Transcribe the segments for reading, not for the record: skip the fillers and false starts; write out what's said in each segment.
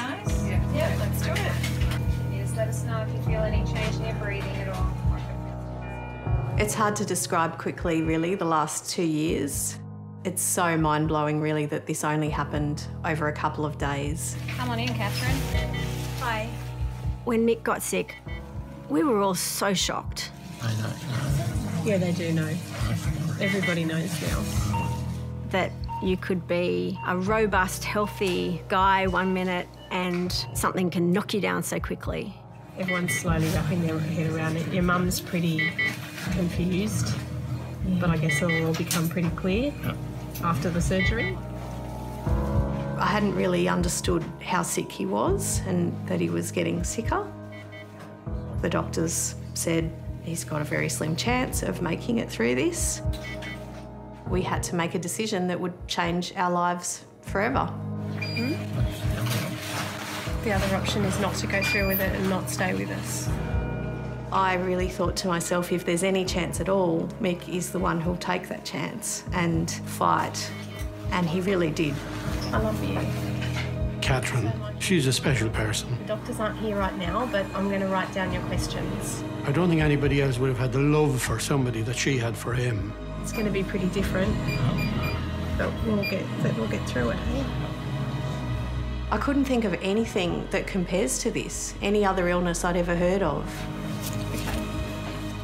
guys? Yeah, let's do it. Can you just let us know if you feel any change in your breathing at all? It's hard to describe quickly, really, the last 2 years. It's so mind-blowing, really, that this only happened over a couple of days. Come on in, Catherine. Hi. When Mick got sick, we were all so shocked. I know. Yeah, they do know. Everybody knows now. That you could be a robust, healthy guy 1 minute and something can knock you down so quickly. Everyone's slowly wrapping their head around it. Your mum's pretty confused, but I guess it'll all become pretty clear after the surgery. I hadn't really understood how sick he was and that he was getting sicker. The doctors said he's got a very slim chance of making it through this. We had to make a decision that would change our lives forever. The other option is not to go through with it and not stay with us. I really thought to myself, if there's any chance at all, Mick is the one who'll take that chance and fight. And he really did. I love you. Catherine, she's a special person. The doctors aren't here right now, but I'm going to write down your questions. I don't think anybody else would have had the love for somebody that she had for him. It's going to be pretty different, but we'll get through it, hey? I couldn't think of anything that compares to this, any other illness I'd ever heard of. Okay.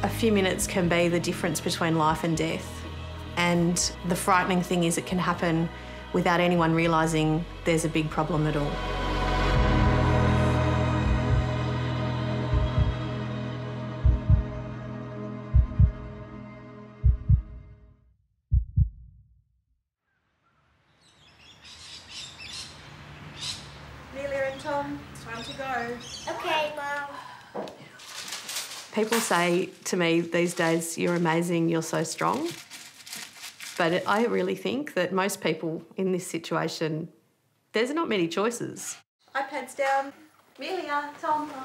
A few minutes can be the difference between life and death. And the frightening thing is it can happen without anyone realising there's a big problem at all. Amelia and Tom, it's time to go. Okay, Mum. People say to me these days, you're amazing, you're so strong. But I really think that most people in this situation, there's not many choices. iPad's down. Amelia, Tom. Okay.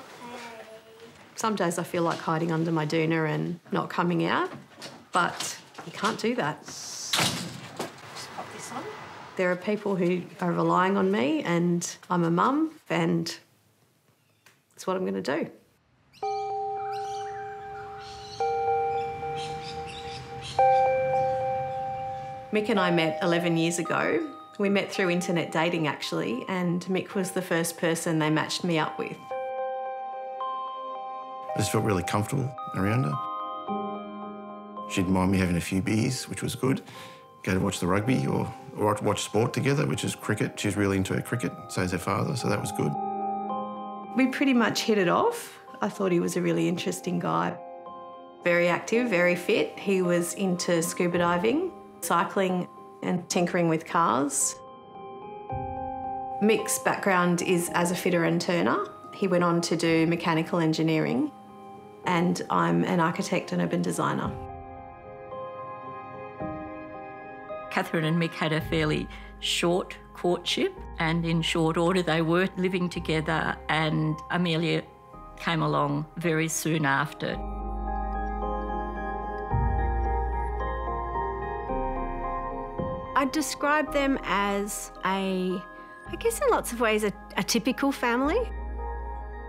Some days I feel like hiding under my doona and not coming out, but you can't do that. Just pop this on. There are people who are relying on me and I'm a mum and it's what I'm going to do. Mick and I met 11 years ago. We met through internet dating, actually, and Mick was the first person they matched me up with. I just felt really comfortable around her. She didn't mind me having a few beers, which was good. Go to watch the rugby or watch sport together, which is cricket. She was really into her cricket, so is her father, so that was good. We pretty much hit it off. I thought he was a really interesting guy. Very active, very fit. He was into scuba diving, cycling and tinkering with cars. Mick's background is as a fitter and turner. He went on to do mechanical engineering and I'm an architect and urban designer. Catherine and Mick had a fairly short courtship and in short order they were living together and Amelia came along very soon after. I'd describe them as I guess in lots of ways, a typical family.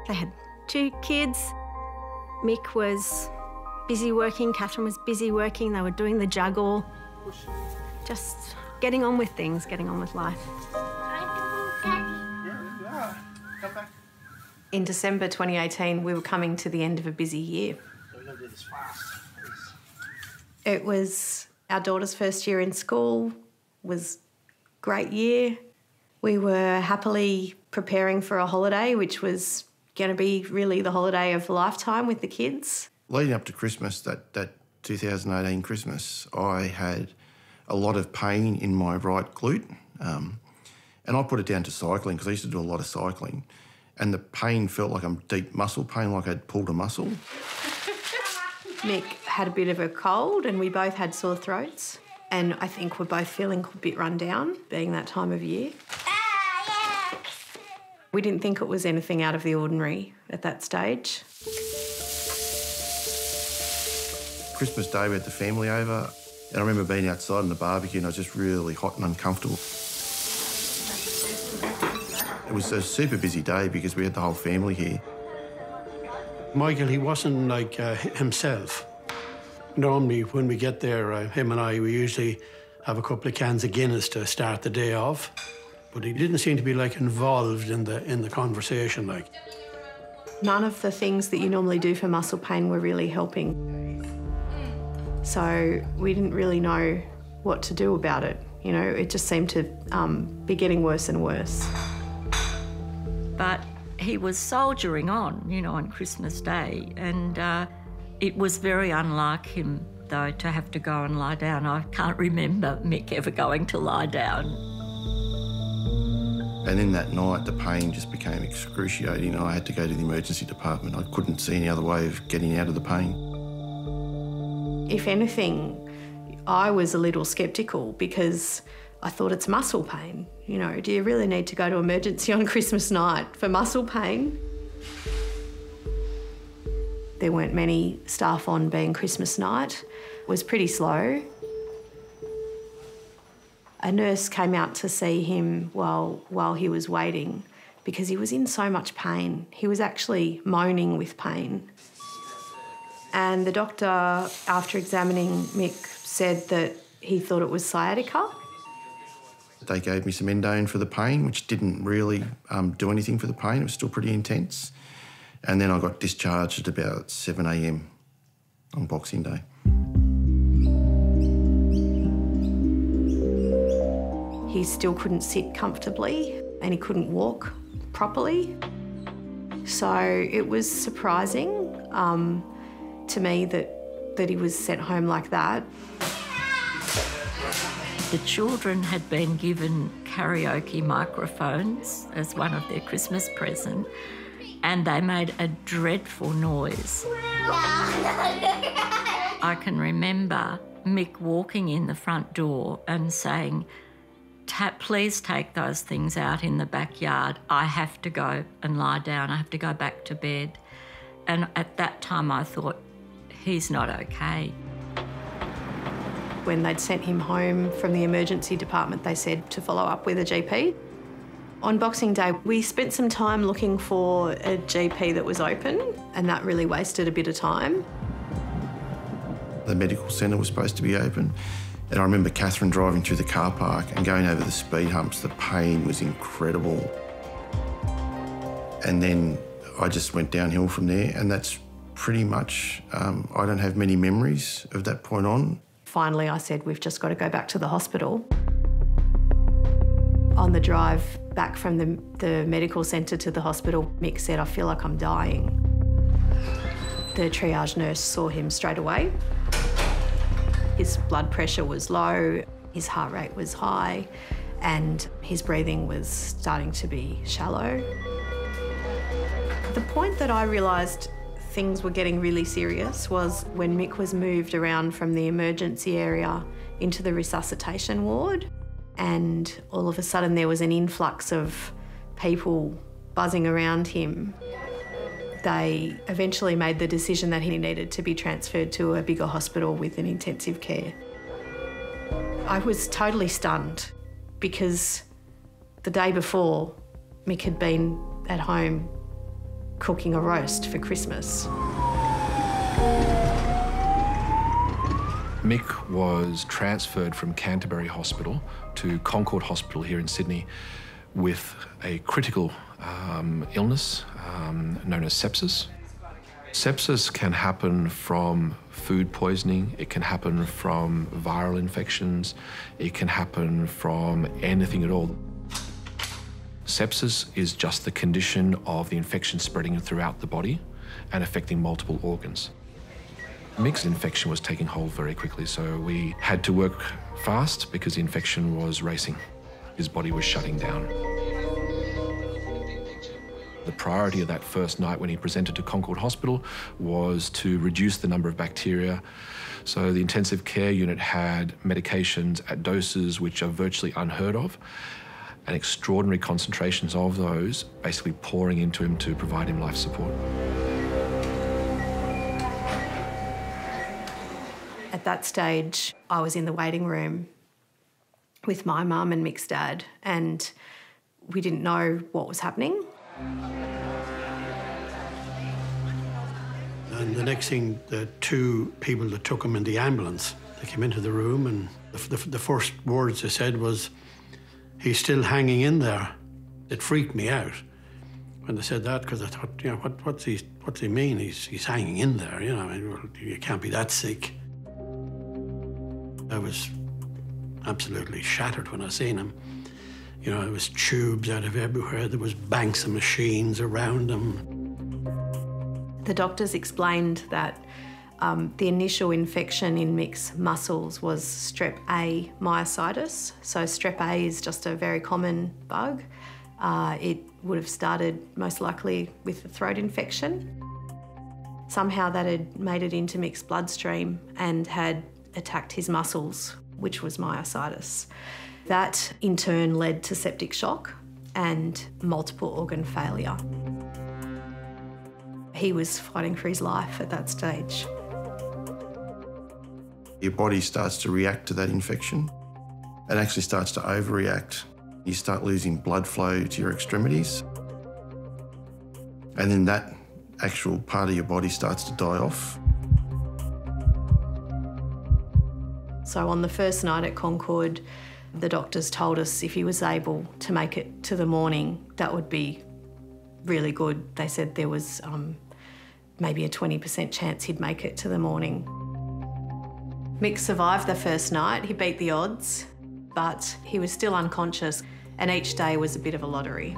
They had 2 kids. Mick was busy working, Catherine was busy working, they were doing the juggle. Just getting on with things, getting on with life. In December 2018, we were coming to the end of a busy year. It was our daughter's first year in school, was a great year. We were happily preparing for a holiday, which was going to be really the holiday of a lifetime with the kids. Leading up to Christmas, that 2018 Christmas, I had a lot of pain in my right glute. And I put it down to cycling because I used to do a lot of cycling. And the pain felt like deep muscle pain, like I'd pulled a muscle. Mick had a bit of a cold and we both had sore throats. And I think we're both feeling a bit run down, being that time of year. We didn't think it was anything out of the ordinary at that stage. Christmas Day, we had the family over. And I remember being outside on the barbecue and I was just really hot and uncomfortable. It was a super busy day because we had the whole family here. Michael, he wasn't like himself. Normally, when we get there, him and I, we usually have a couple of cans of Guinness to start the day off. But he didn't seem to be like involved in the conversation. Like, none of the things that you normally do for muscle pain were really helping. So we didn't really know what to do about it. You know, it just seemed to be getting worse and worse. But he was soldiering on, you know, on Christmas Day, and it was very unlike him, though, to have to go and lie down. I can't remember Mick ever going to lie down. And in that night, the pain just became excruciating. I had to go to the emergency department. I couldn't see any other way of getting out of the pain. If anything, I was a little sceptical because I thought it's muscle pain. You know, do you really need to go to emergency on Christmas night for muscle pain? There weren't many staff on being Christmas night. It was pretty slow. A nurse came out to see him while he was waiting because he was in so much pain. He was actually moaning with pain. And the doctor, after examining Mick, said that he thought it was sciatica. They gave me some endone for the pain, which didn't really do anything for the pain. It was still pretty intense. And then I got discharged at about 7 a.m. on Boxing Day. He still couldn't sit comfortably and he couldn't walk properly. So it was surprising to me that he was sent home like that. The children had been given karaoke microphones as one of their Christmas presents, and they made a dreadful noise. I can remember Mick walking in the front door and saying, please take those things out in the backyard. I have to go and lie down. I have to go back to bed. And at that time I thought, he's not okay. When they'd sent him home from the emergency department, they said to follow up with a GP. On Boxing Day, we spent some time looking for a GP that was open, and that really wasted a bit of time. The medical centre was supposed to be open, and I remember Catherine driving through the car park and going over the speed humps. The pain was incredible. And then I just went downhill from there, and that's pretty much, I don't have many memories of that point on. Finally, I said, we've just got to go back to the hospital. On the drive back from the medical centre to the hospital, Mick said, I feel like I'm dying. The triage nurse saw him straight away. His blood pressure was low, his heart rate was high, and his breathing was starting to be shallow. The point that I realised things were getting really serious was when Mick was moved around from the emergency area into the resuscitation ward, and all of a sudden there was an influx of people buzzing around him. They eventually made the decision that he needed to be transferred to a bigger hospital with an intensive care. I was totally stunned because the day before, Mick had been at home cooking a roast for Christmas. Mick was transferred from Canterbury Hospital to Concord Hospital here in Sydney with a critical illness known as sepsis. Sepsis can happen from food poisoning, it can happen from viral infections, it can happen from anything at all. Sepsis is just the condition of the infection spreading throughout the body and affecting multiple organs. Mick's infection was taking hold very quickly, so we had to work fast because the infection was racing. His body was shutting down. The priority of that first night when he presented to Concord Hospital was to reduce the number of bacteria. So the intensive care unit had medications at doses which are virtually unheard of, and extraordinary concentrations of those basically pouring into him to provide him life support. At that stage, I was in the waiting room with my mum and Mick's dad, and We didn't know what was happening. And the next thing, the two people that took him in the ambulance, they came into the room, and the first words they said was, "He's still hanging in there." It freaked me out when they said that, because I thought, you know, what's he mean? He's hanging in there, you know. I mean, well, you can't be that sick. I was absolutely shattered when I seen him. You know, there was tubes out of everywhere. There was banks of machines around him. The doctors explained that the initial infection in Mick's muscles was strep A myositis. So strep A is just a very common bug. It would have started most likely with a throat infection. Somehow that had made it into Mick's bloodstream and had attacked his muscles, which was myositis. That in turn led to septic shock and multiple organ failure. He was fighting for his life at that stage. Your body starts to react to that infection and actually starts to overreact. You start losing blood flow to your extremities. And then that actual part of your body starts to die off. So on the first night at Concord, the doctors told us if he was able to make it to the morning, that would be really good. They said there was maybe a 20% chance he'd make it to the morning. Mick survived the first night. He beat the odds, but he was still unconscious, and each day was a bit of a lottery.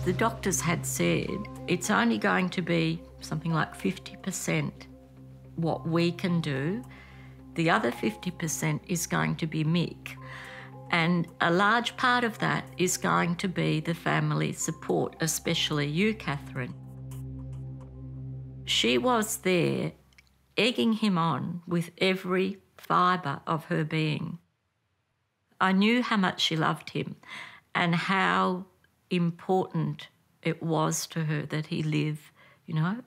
The doctors had said it's only going to be something like 50% what we can do. The other 50% is going to be Mick. And a large part of that is going to be the family support, especially you, Catherine. She was there egging him on with every fibre of her being. I knew how much she loved him and how important it was to her that he live, you know.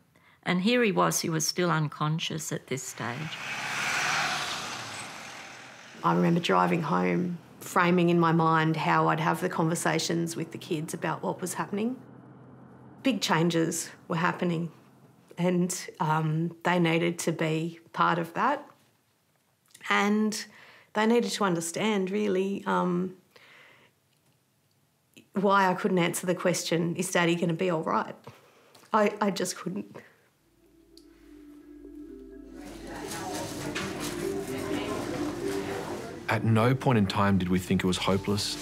And here he was still unconscious at this stage. I remember driving home, framing in my mind how I'd have the conversations with the kids about what was happening. Big changes were happening, and they needed to be part of that. And they needed to understand, really, why I couldn't answer the question, is Daddy going to be all right? I just couldn't. At no point in time did we think it was hopeless.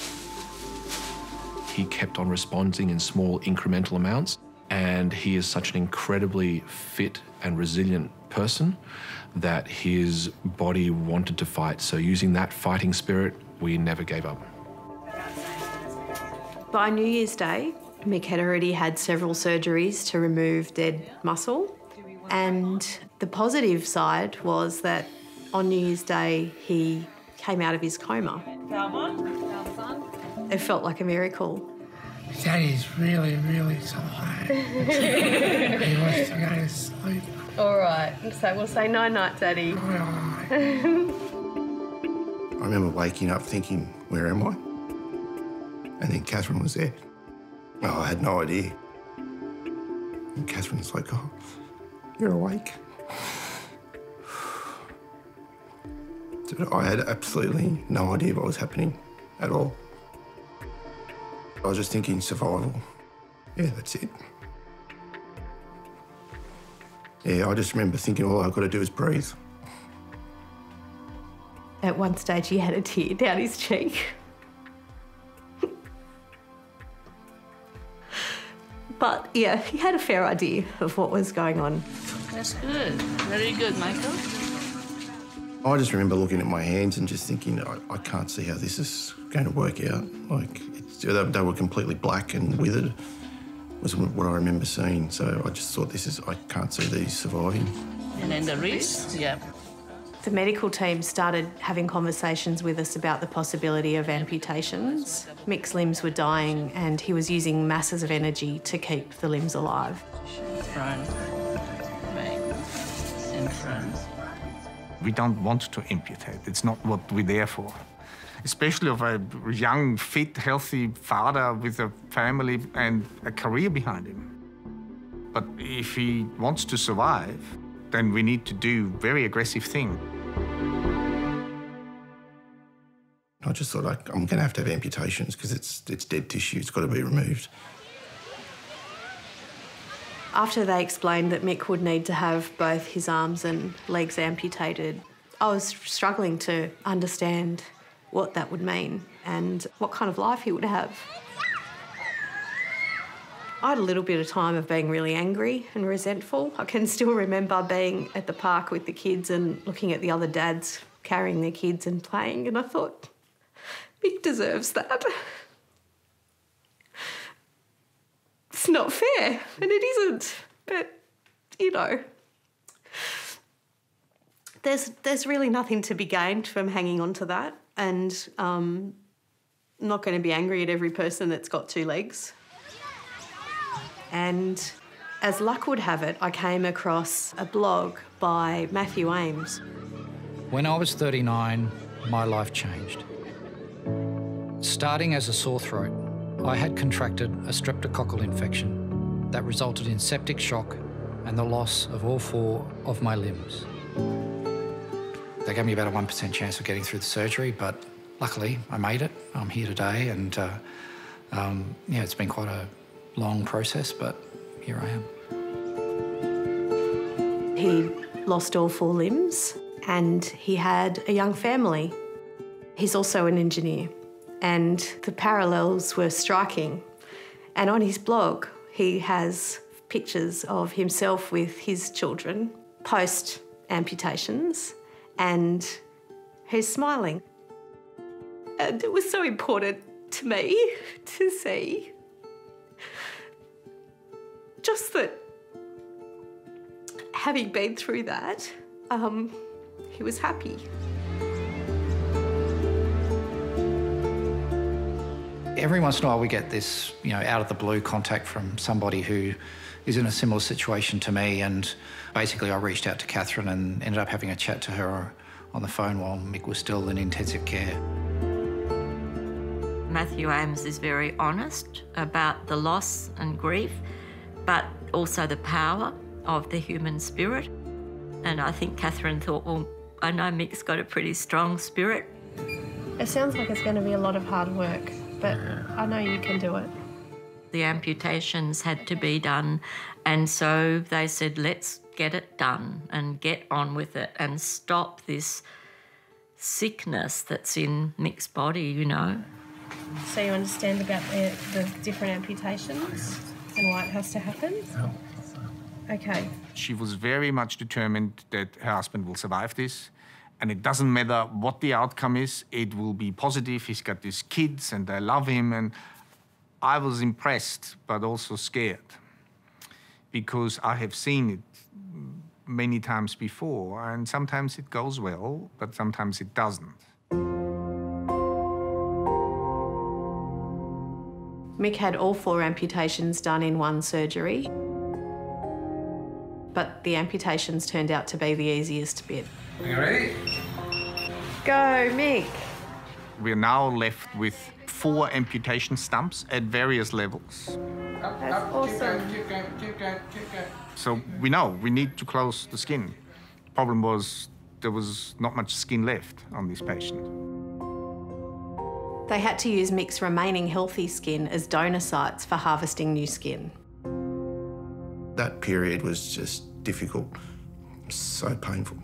He kept on responding in small incremental amounts, and he is such an incredibly fit and resilient person that his body wanted to fight. So using that fighting spirit, we never gave up. By New Year's Day, Mick had already had several surgeries to remove dead muscle, and the positive side was that on New Year's Day he came out of his coma. It felt like a miracle. Daddy's really, really tired. He wants to go to sleep. All right, so we'll say night-night, Daddy. I remember waking up thinking, where am I? And then Catherine was there. Oh, I had no idea. And Catherine's like, oh, you're awake. I had absolutely no idea what was happening at all. I was just thinking survival. Yeah, that's it. Yeah, I just remember thinking all I've got to do is breathe. At one stage he had a tear down his cheek. But yeah, he had a fair idea of what was going on. That's good. Very good, Michael. I just remember looking at my hands and just thinking, I can't see how this is going to work out. Like, they were completely black and withered, was what I remember seeing. So I just thought, I can't see these surviving. And then the wrist, yeah. The medical team started having conversations with us about the possibility of amputations. Mick's limbs were dying and he was using masses of energy to keep the limbs alive. Front, back, and front. We don't want to amputate. It's not what we're there for. especially of a young, fit, healthy father with a family and a career behind him. But if he wants to survive, then we need to do very aggressive things. I just thought I'm going to have amputations because it's dead tissue, it's got to be removed. After they explained that Mick would need to have both his arms and legs amputated, I was struggling to understand what that would mean and what kind of life he would have. I had a little bit of time of being really angry and resentful. I can still remember being at the park with the kids and looking at the other dads carrying their kids and playing, and I thought, Mick deserves that. It's not fair, and it isn't. But, you know, there's really nothing to be gained from hanging on to that, and I'm not going to be angry at every person that's got two legs. And as luck would have it, I came across a blog by Matthew Ames. When I was 39, my life changed. Starting as a sore throat, I had contracted a streptococcal infection that resulted in septic shock and the loss of all 4 of my limbs. They gave me about a 1% chance of getting through the surgery, but luckily I made it. I'm here today, and yeah, it's been quite a long process, but here I am. He lost all 4 limbs and he had a young family. He's also an engineer, and the parallels were striking. And on his blog, he has pictures of himself with his children post-amputations, and he's smiling. And it was so important to me to see just that, having been through that, he was happy. Every once in a while we get this, out of the blue contact from somebody who is in a similar situation to me, and basically I reached out to Catherine and ended up having a chat to her on the phone while Mick was still in intensive care. Matthew Ames is very honest about the loss and grief, but also the power of the human spirit. And I think Catherine thought, well, I know Mick's got a pretty strong spirit. It sounds like it's going to be a lot of hard work, but I know you can do it. The amputations had to be done, and so they said, let's get it done and get on with it and stop this sickness that's in Mick's body, So you understand about the different amputations and why it has to happen? Okay. She was very much determined that her husband will survive this, and it doesn't matter what the outcome is, it will be positive. He's got these kids and they love him, and I was impressed but also scared, because I have seen it many times before, and sometimes it goes well, but sometimes it doesn't. Mick had all 4 amputations done in one surgery, but the amputations turned out to be the easiest bit. Are you ready? Go, Mick! We're now left with 4 amputation stumps at various levels. That's awesome. Keep going. So we know we need to close the skin. Problem was there was not much skin left on this patient. They had to use Mick's remaining healthy skin as donor sites for harvesting new skin. That period was just difficult, so painful.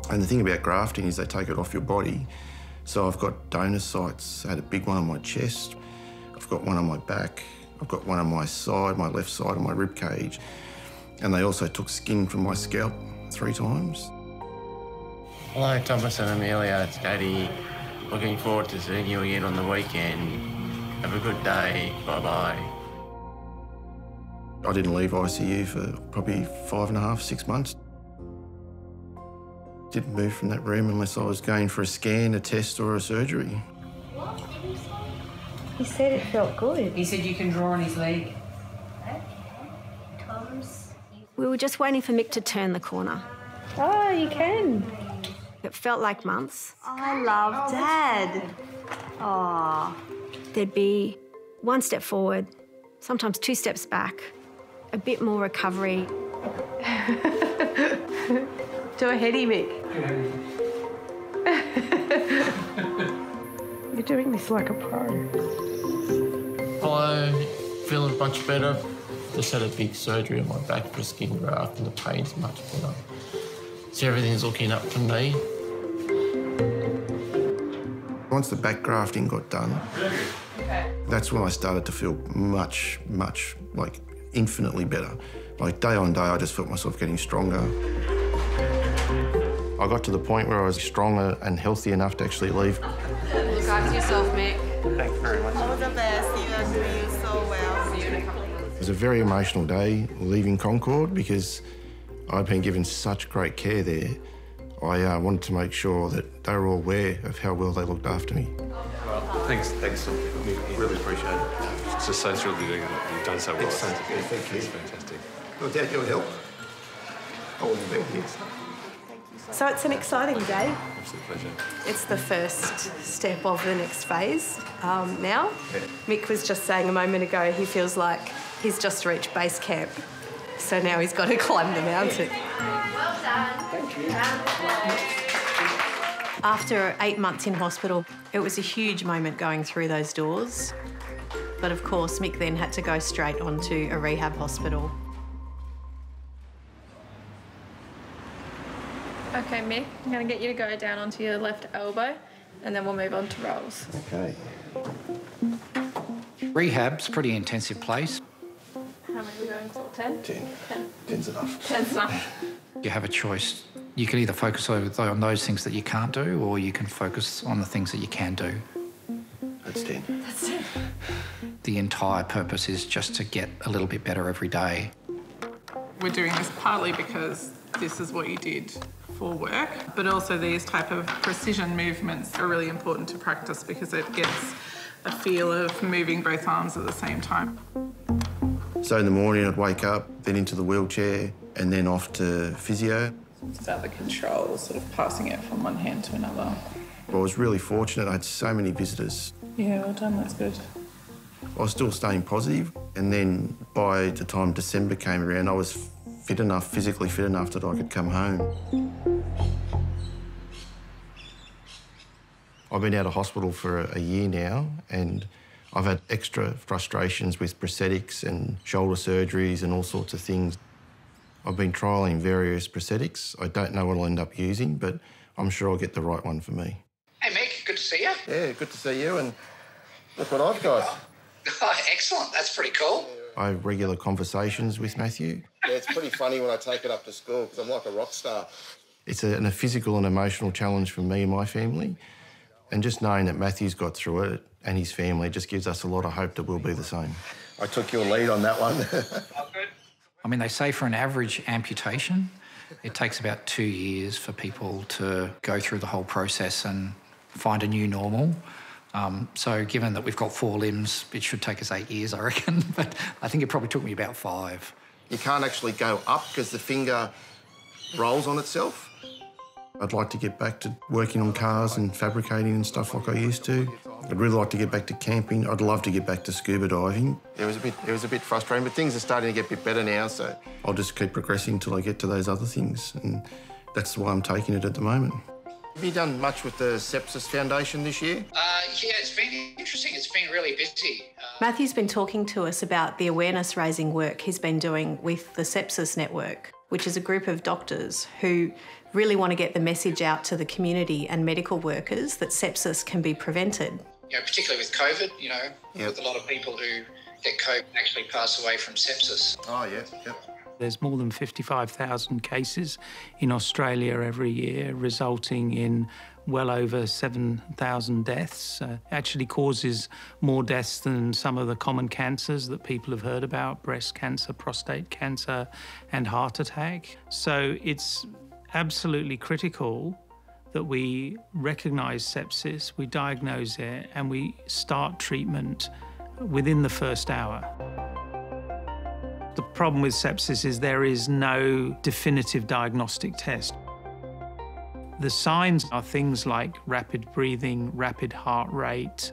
And the thing about grafting is they take it off your body. So I've got donor sites. I had a big one on my chest. I've got one on my back. I've got one on my side, my left side of my rib cage. And they also took skin from my scalp 3 times. Hello, Thomas and Amelia. It's Daddy. Looking forward to seeing you again on the weekend. Have a good day. Bye-bye. I didn't leave ICU for probably 5.5, 6 months. Didn't move from that room unless I was going for a scan, a test or a surgery. He said it felt good. He said you can draw on his leg. We were just waiting for Mick to turn the corner. Oh, you can. It felt like months. I love Dad. Oh. There'd be one step forward, sometimes 2 steps back, a bit more recovery. Do a heady, Mick. You're doing this like a pro. Hello, feeling much better. Just had a big surgery on my back for a skin graft and the pain's much better. So everything's looking up to me. Once the back grafting got done, that's when I started to feel much, like infinitely better. Like day on day, I just felt myself getting stronger. I got to the point where I was stronger and healthy enough to actually leave. Look after yourself, Mick. Thanks very much. All the best. You are doing so well. It was a very emotional day leaving Concord because I'd been given such great care there. I wanted to make sure that they were all aware of how well they looked after me. Thanks. We really appreciate it. It's just so thrilled you've done so well. Thank you. It's fantastic. Without your help, I wouldn't be here. So it's an exciting day. Absolute pleasure. It's the first step of the next phase now. Yeah. Mick was just saying a moment ago he feels like he's just reached base camp. So now he's got to climb the mountain. Well done. Thank you. After 8 months in hospital, it was a huge moment going through those doors. But of course, Mick then had to go straight onto a rehab hospital. Okay, Mick, I'm going to get you to go down onto your left elbow and then we'll move on to rolls. Okay. Rehab's a pretty intensive place. How many are we going for? 10? 10. 10. 10's enough. 10's enough. You have a choice. You can either focus on those things that you can't do, or you can focus on the things that you can do. That's 10. That's 10. The entire purpose is just to get a little bit better every day. We're doing this partly because this is what you did for work, but also these type of precision movements are really important to practice because it gets a feel of moving both arms at the same time. So in the morning I'd wake up, then into the wheelchair, and then off to physio. It's about the control, sort of passing it from one hand to another. I was really fortunate. I had so many visitors. Yeah, well done, that's good. I was still staying positive, and then by the time December came around, I was fit enough, physically fit enough that I could come home. I've been out of hospital for a year now, and I've had extra frustrations with prosthetics and shoulder surgeries and all sorts of things. I've been trialling various prosthetics. I don't know what I'll end up using, but I'm sure I'll get the right one for me. Hey, Mick, good to see you. Yeah, good to see you, and look what I've got. Oh, excellent. That's pretty cool. I have regular conversations with Matthew. Yeah, it's pretty funny when I take it up to school because I'm like a rock star. It's a physical and emotional challenge for me and my family. And just knowing that Matthew's got through it and his family just gives us a lot of hope that we'll be the same. I took your lead on that one. I mean, they say for an average amputation, it takes about 2 years for people to go through the whole process and find a new normal. So given that we've got 4 limbs, it should take us 8 years, I reckon. But I think it probably took me about 5. You can't actually go up because the finger rolls on itself. I'd like to get back to working on cars and fabricating and stuff like I used to. I'd really like to get back to camping. I'd love to get back to scuba diving. It was a bit frustrating, but things are starting to get a bit better now, so I'll just keep progressing until I get to those other things, and that's why I'm taking it at the moment. Have you done much with the Sepsis Foundation this year? Yeah, it's been interesting. It's been really busy. Matthew's been talking to us about the awareness-raising work he's been doing with the Sepsis Network, which is a group of doctors who really want to get the message out to the community and medical workers that sepsis can be prevented. You know, particularly with COVID, you know, with a lot of people who get COVID actually pass away from sepsis. Oh, yeah, yep. There's more than 55,000 cases in Australia every year, resulting in well over 7,000 deaths. Actually causes more deaths than some of the common cancers that people have heard about: breast cancer, prostate cancer, and heart attack. So it's absolutely critical that we recognise sepsis, we diagnose it, and we start treatment within the first hour. The problem with sepsis is there is no definitive diagnostic test. The signs are things like rapid breathing, rapid heart rate,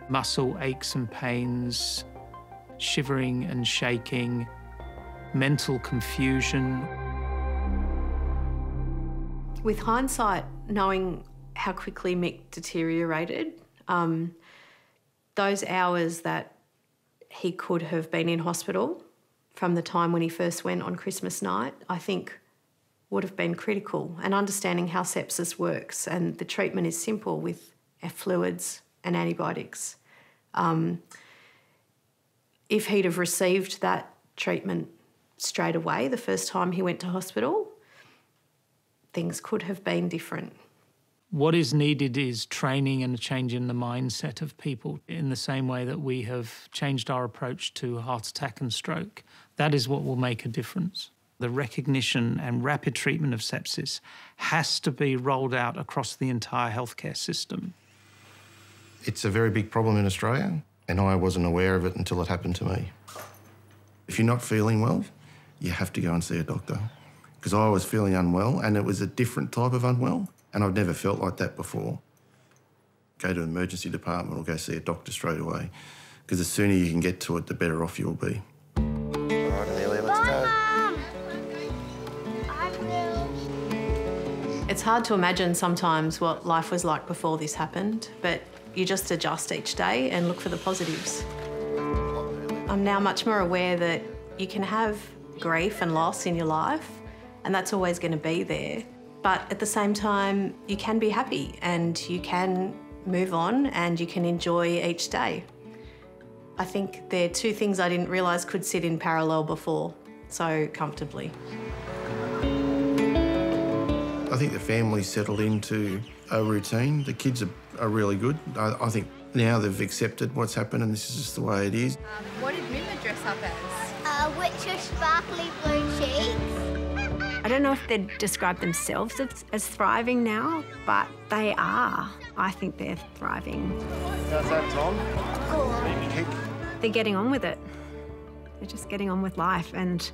muscle aches and pains, shivering and shaking, mental confusion. With hindsight, knowing how quickly Mick deteriorated, those hours that he could have been in hospital from the time when he first went on Christmas night, I think would have been critical, and understanding how sepsis works. And the treatment is simple with fluids and antibiotics. If he'd have received that treatment straight away the first time he went to hospital, things could have been different. What is needed is training and a change in the mindset of people in the same way that we have changed our approach to heart attack and stroke. That is what will make a difference. The recognition and rapid treatment of sepsis has to be rolled out across the entire healthcare system. It's a very big problem in Australia, and I wasn't aware of it until it happened to me. If you're not feeling well, you have to go and see a doctor. Because I was feeling unwell, and it was a different type of unwell, and I've never felt like that before. Go to an emergency department or go see a doctor straight away, because the sooner you can get to it, the better off you'll be. All right, Amelia, let's go. It's hard to imagine sometimes what life was like before this happened, but you just adjust each day and look for the positives. I'm now much more aware that you can have grief and loss in your life, and that's always going to be there. But at the same time, you can be happy and you can move on and you can enjoy each day. I think they're two things I didn't realise could sit in parallel before so comfortably. I think the family's settled into a routine. The kids are really good. I think now they've accepted what's happened and this is just the way it is. What did Mima dress up as? Which are sparkly blue cheeks. I don't know if they'd describe themselves as thriving now, but they are. I think they're thriving. How's that, Tom? They're getting on with it. They're just getting on with life and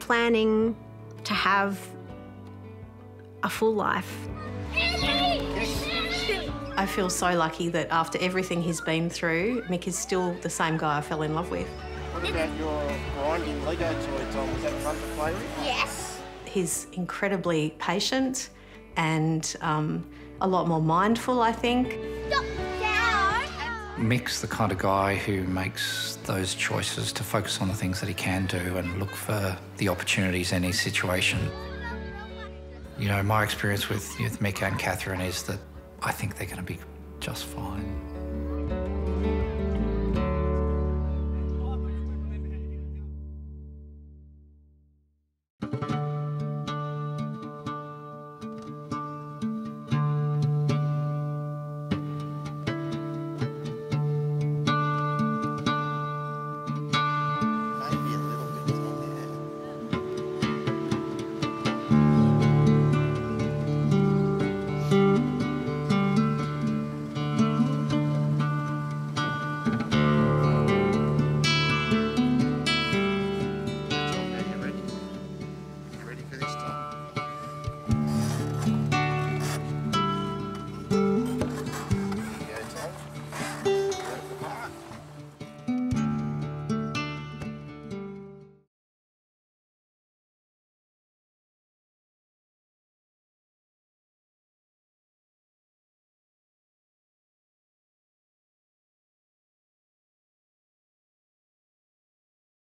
planning to have a full life. I feel so lucky that after everything he's been through, Mick is still the same guy I fell in love with. What about your grinding Lego toy, Tom? Was that fun to play with? Yes. He's incredibly patient and a lot more mindful, I think. Mick's the kind of guy who makes those choices to focus on the things that he can do and look for the opportunities in his situation. You know, my experience with Mick and Catherine is that I think they're going to be just fine.